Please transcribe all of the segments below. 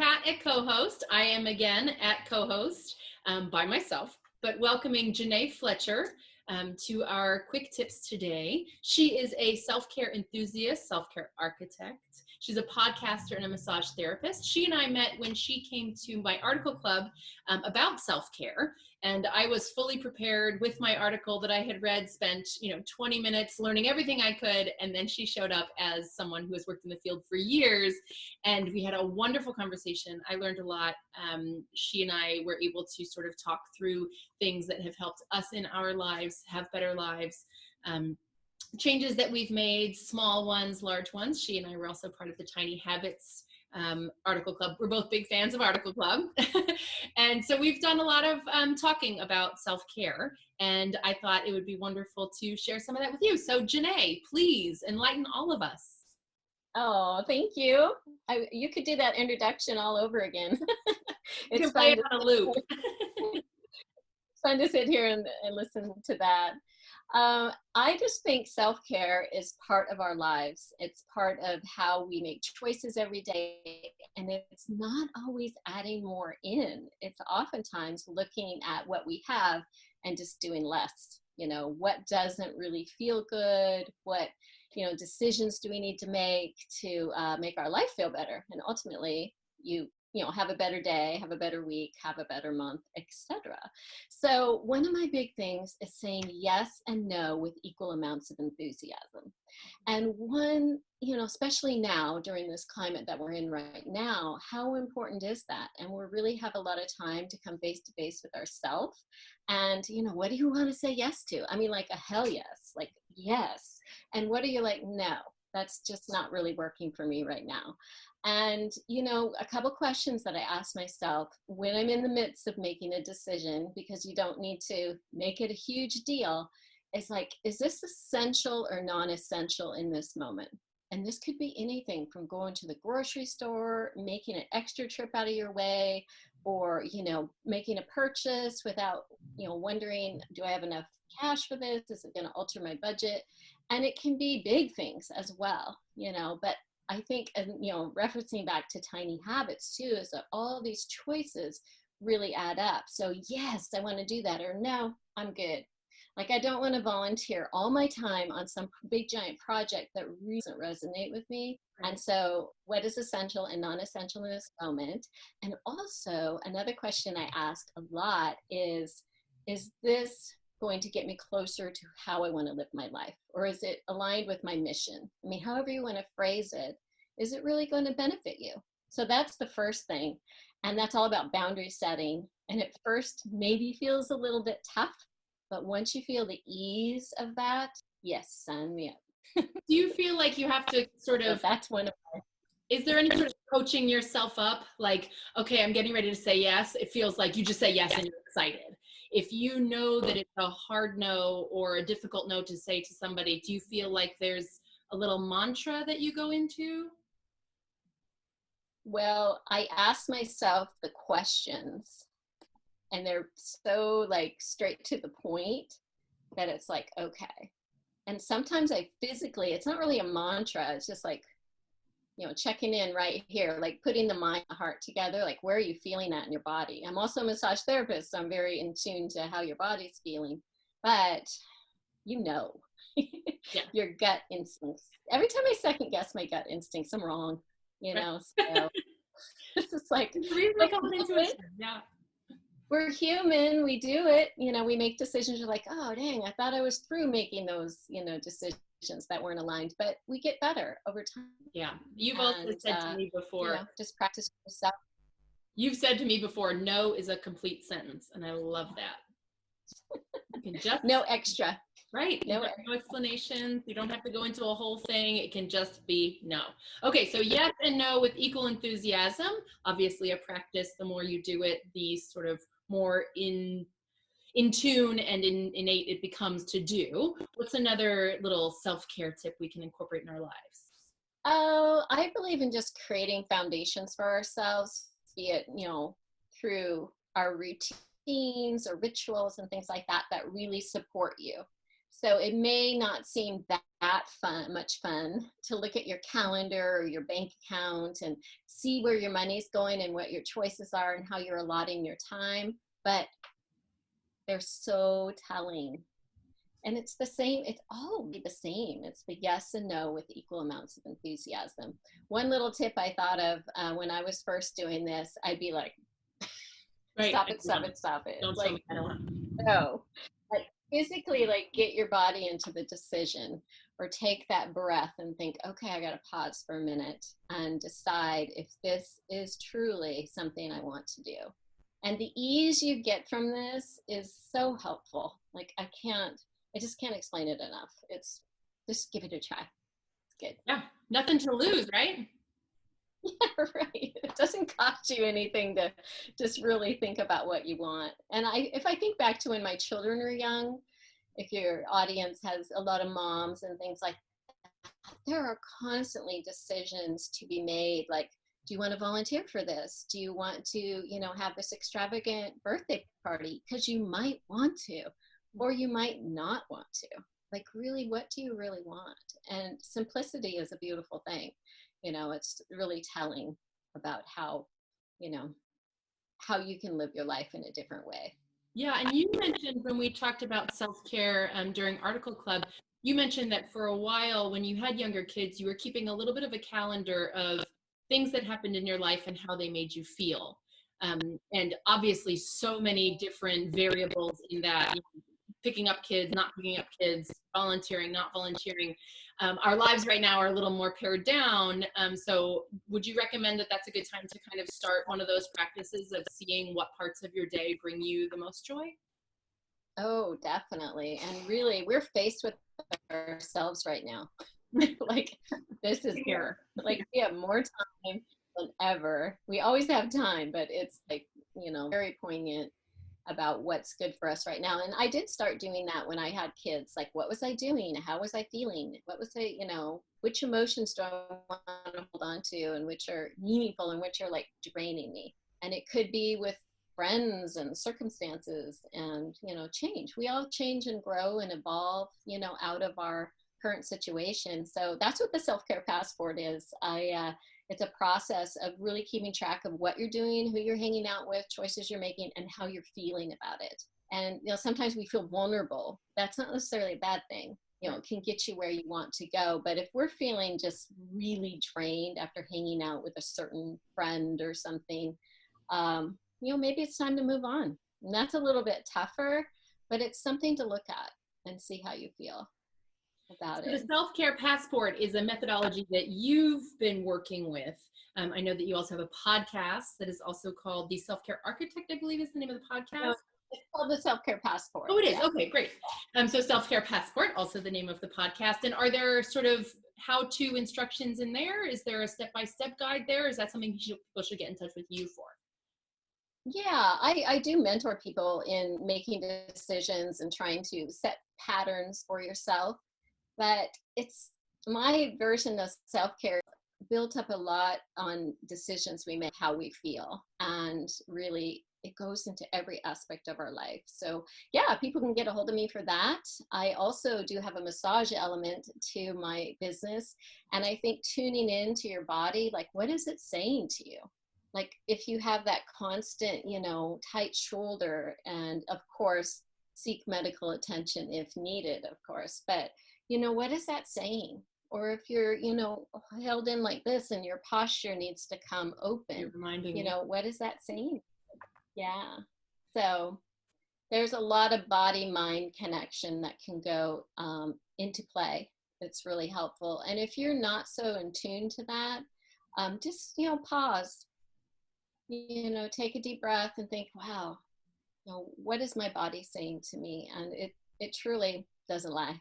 Kat at Cohost. I am again at Cohost by myself, but welcoming Janae Fletcher to our quick tips today. She is a self-care enthusiast, self-care architect. She's a podcaster and a massage therapist. She and I met when she came to my article club about self-care. And I was fully prepared with my article that I had read, spent 20 minutes learning everything I could. And then she showed up as someone who has worked in the field for years. And we had a wonderful conversation. I learned a lot. She and I were able to sort of talk through things that have helped us in our lives have better lives. Changes that we've made, small ones, large ones. She and I were also part of the Tiny Habits article club. We're both big fans of article club. And so we've done a lot of talking about self-care, and I thought it would be wonderful to share some of that with you. So Janae, please enlighten all of us. Oh, thank you. You could do that introduction all over again. It's fun on a loop. It's fun to sit here and listen to that. I just think self-care is part of our lives. It's part of how we make choices every day, and it's not always adding more in. It's oftentimes looking at what we have and just doing less. What doesn't really feel good, what decisions do we need to make our life feel better, and ultimately you have a better day, have a better week, have a better month, etc. So one of my big things is saying yes and no with equal amounts of enthusiasm. And one, especially now during this climate that we're in right now, how important is that? And we really have a lot of time to come face to face with ourselves. And, what do you want to say yes to? I mean, like a hell yes, like yes. And what are you like, no, that's just not really working for me right now. And, a couple questions that I ask myself when I'm in the midst of making a decision, because you don't need to make it a huge deal, is like, is this essential or non-essential in this moment? And this could be anything from going to the grocery store, making an extra trip out of your way, or, making a purchase without, wondering, do I have enough cash for this? Is it going to alter my budget? And it can be big things as well, but I think, referencing back to Tiny Habits too, is that all these choices really add up. So yes, I want to do that, or no, I'm good. Like, I don't want to volunteer all my time on some big giant project that really doesn't resonate with me. Right. And so what is essential and non-essential in this moment? And also another question I ask a lot is this going to get me closer to how I want to live my life? Or is it aligned with my mission? I mean, however you want to phrase it, is it really going to benefit you? So that's the first thing. And that's all about boundary setting. And at first maybe feels a little bit tough, but once you feel the ease of that, yes, sign me up. Do you feel like you have to sort of, so that's one of my, is there any sort of coaching yourself up? Like, okay, I'm getting ready to say yes. It feels like you just say yes and you're excited. If you know that it's a hard no or a difficult no to say to somebody, do you feel like there's a little mantra that you go into? Well, I ask myself the questions, and they're so like straight to the point that it's like, okay. And sometimes it's not really a mantra. It's just like, checking in right here, like putting the mind and the heart together, like where are you feeling that in your body? I'm also a massage therapist, so I'm very in tune to how your body's feeling, but your gut instincts. Every time I second guess my gut instincts, I'm wrong, so it's just like, yeah. We're human, we do it, we make decisions. You're like, oh, dang, I thought I was through making those, decisions that weren't aligned, but we get better over time. Yeah. You've also said to me before, just practice yourself. You've said to me before, no is a complete sentence. And I love that. You can just no extra. Right. No explanations. You don't have to go into a whole thing. It can just be no. Okay. So yes and no with equal enthusiasm. Obviously a practice, the more you do it, the sort of more in tune and innate it becomes to do. What's another little self-care tip we can incorporate in our lives? Oh, I believe in just creating foundations for ourselves, be it, through our routines or rituals and things like that, that really support you. So it may not seem that much fun to look at your calendar or your bank account and see where your money's going and what your choices are and how you're allotting your time, but they're so telling. And it's the same, it's all the same. It's the yes and no with equal amounts of enthusiasm. One little tip I thought of when I was first doing this, I'd be like, Right. stop it, stop it, stop it. Don't show Like, me, I don't want. no. Like physically, like get your body into the decision or take that breath and think, okay, I got to pause for a minute and decide if this is truly something I want to do. And the ease you get from this is so helpful. Like I just can't explain it enough. It's just give it a try. It's good. Yeah, nothing to lose, right? Yeah, right. It doesn't cost you anything to just really think about what you want. And if I think back to when my children were young, if your audience has a lot of moms and things like that, there are constantly decisions to be made. Like, do you want to volunteer for this? Do you want to, have this extravagant birthday party? Because you might want to, or you might not want to. Like, really, what do you really want? And simplicity is a beautiful thing. It's really telling about how you can live your life in a different way. Yeah, and you mentioned when we talked about self-care during Article Club, you mentioned that for a while when you had younger kids, you were keeping a little bit of a calendar of things that happened in your life and how they made you feel. And obviously so many different variables in that, picking up kids, not picking up kids, volunteering, not volunteering. Our lives right now are a little more pared down. So would you recommend that that's a good time to kind of start one of those practices of seeing what parts of your day bring you the most joy? Oh, definitely. And really, we're faced with ourselves right now. Like, this is here. Like, we have more time than ever. We always have time, but it's like, very poignant about what's good for us right now. And I did start doing that when I had kids. Like, what was I doing? How was I feeling? What was I, which emotions do I want to hold on to and which are meaningful and which are like draining me? And it could be with friends and circumstances and, change. We all change and grow and evolve, out of our current situation. So that's what the self-care passport is. It's a process of really keeping track of what you're doing, who you're hanging out with, choices you're making, and how you're feeling about it. And, sometimes we feel vulnerable. That's not necessarily a bad thing. It can get you where you want to go. But if we're feeling just really drained after hanging out with a certain friend or something, maybe it's time to move on. And that's a little bit tougher, but it's something to look at and see how you feel about it. The self-care passport is a methodology that you've been working with. I know that you also have a podcast that is also called The Self-Care Architect, I believe is the name of the podcast. No, it's called The Self-Care Passport. Oh, it is. Yeah. Okay, great. So Self-Care Passport, also the name of the podcast. And are there sort of how-to instructions in there? Is there a step-by-step guide there? Is that something people should get in touch with you for? Yeah, I do mentor people in making decisions and trying to set patterns for yourself. But it's my version of self-care built up a lot on decisions we make, how we feel, and really it goes into every aspect of our life. So yeah, people can get a hold of me for that. I also do have a massage element to my business, and I think tuning into your body, like what is it saying to you? Like if you have that constant, tight shoulder, and of course seek medical attention if needed, of course, but what is that saying? Or if you're, held in like this and your posture needs to come open, you're reminding me. What is that saying? Yeah. So there's a lot of body-mind connection that can go into play. That's really helpful. And if you're not so in tune to that, just, pause, take a deep breath and think, wow, what is my body saying to me? And it truly doesn't lie.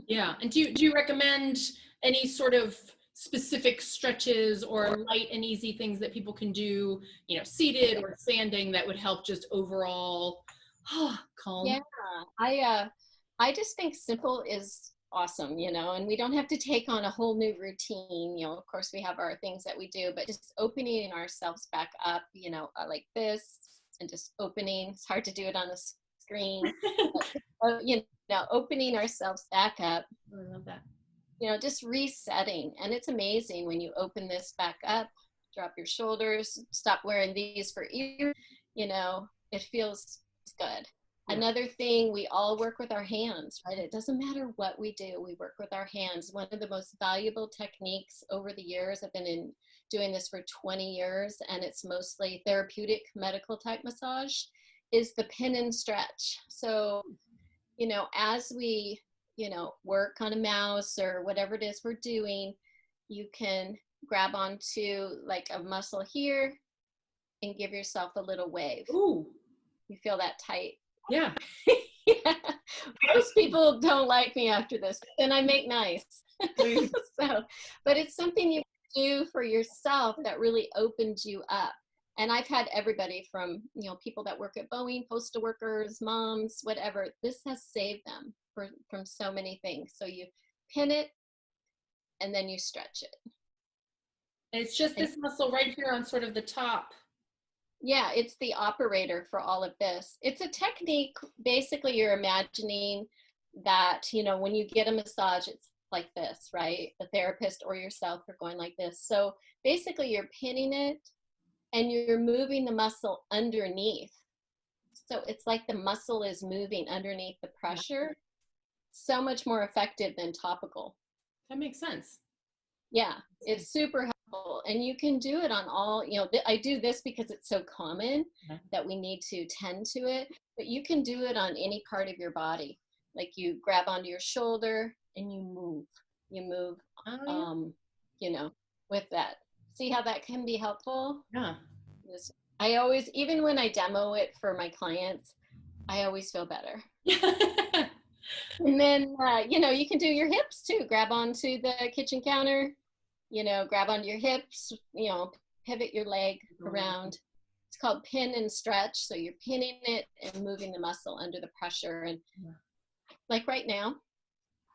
Yeah. And do you recommend any sort of specific stretches or light and easy things that people can do, seated or standing, that would help just overall calm? Yeah. I just think simple is awesome, and we don't have to take on a whole new routine. Of course we have our things that we do, but just opening ourselves back up, like this, and just opening. It's hard to do it on the screen. But, Now, opening ourselves back up, I love that. just resetting. And it's amazing when you open this back up, drop your shoulders, stop wearing these for ears, it feels good. Yeah. Another thing, we all work with our hands, right? It doesn't matter what we do, we work with our hands. One of the most valuable techniques over the years, I've been doing this for 20 years, and it's mostly therapeutic medical type massage, is the pin and stretch. So, as we, work on a mouse or whatever it is we're doing, you can grab onto like a muscle here and give yourself a little wave. Ooh. You feel that tight? Yeah. Yeah. Most people don't like me after this, but then I make nice. But it's something you do for yourself that really opens you up. And I've had everybody from, people that work at Boeing, postal workers, moms, whatever. This has saved them from so many things. So you pin it and then you stretch it. It's just this muscle right here on sort of the top. Yeah, it's the operator for all of this. It's a technique. Basically, you're imagining that, when you get a massage, it's like this, right? The therapist or yourself are going like this. So basically, you're pinning it and you're moving the muscle underneath. So it's like the muscle is moving underneath the pressure. So much more effective than topical. That makes sense. Yeah, it's super helpful. And you can do it on all, I do this because it's so common that we need to tend to it, but you can do it on any part of your body. Like you grab onto your shoulder and you move, with that. See how that can be helpful? Yeah. I always, even when I demo it for my clients, I always feel better. And then, you can do your hips too. Grab onto the kitchen counter, grab onto your hips, pivot your leg around. It's called pin and stretch. So you're pinning it and moving the muscle under the pressure. And like right now,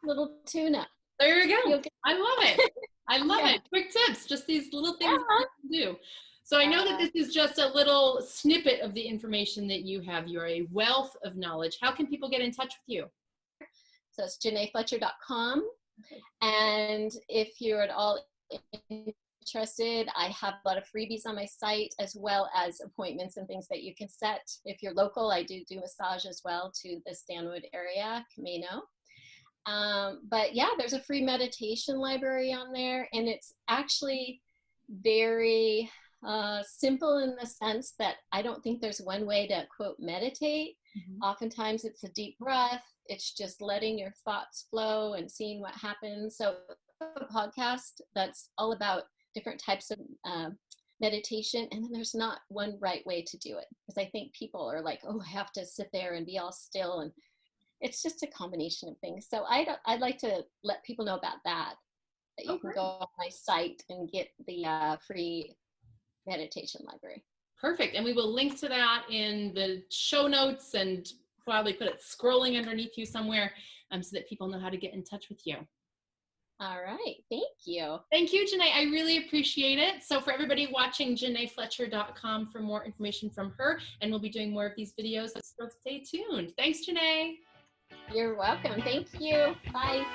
little tune-up. There you go. I love it. I love it. Quick tips, just these little things that you can do. So I know that this is just a little snippet of the information that you have. You're a wealth of knowledge. How can people get in touch with you? So it's JanaeFletcher.com. And if you're at all interested, I have a lot of freebies on my site, as well as appointments and things that you can set. If you're local, I do massage as well to the Stanwood area, Camino. But yeah, there's a free meditation library on there, and it's actually very simple in the sense that I don't think there's one way to, quote, meditate. Oftentimes it's a deep breath. It's just letting your thoughts flow and seeing what happens. So a podcast that's all about different types of meditation, and then there's not one right way to do it, because I think people are like, oh, I have to sit there and be all still, and it's just a combination of things. So I'd like to let people know about that you can go on my site and get the free meditation library. Perfect. And we will link to that in the show notes, and probably put it scrolling underneath you somewhere, so that people know how to get in touch with you. All right. Thank you. Thank you, Janae. I really appreciate it. So for everybody watching, JanaeFletcher.com for more information from her, and we'll be doing more of these videos, so stay tuned. Thanks, Janae. You're welcome. Thank you. Bye.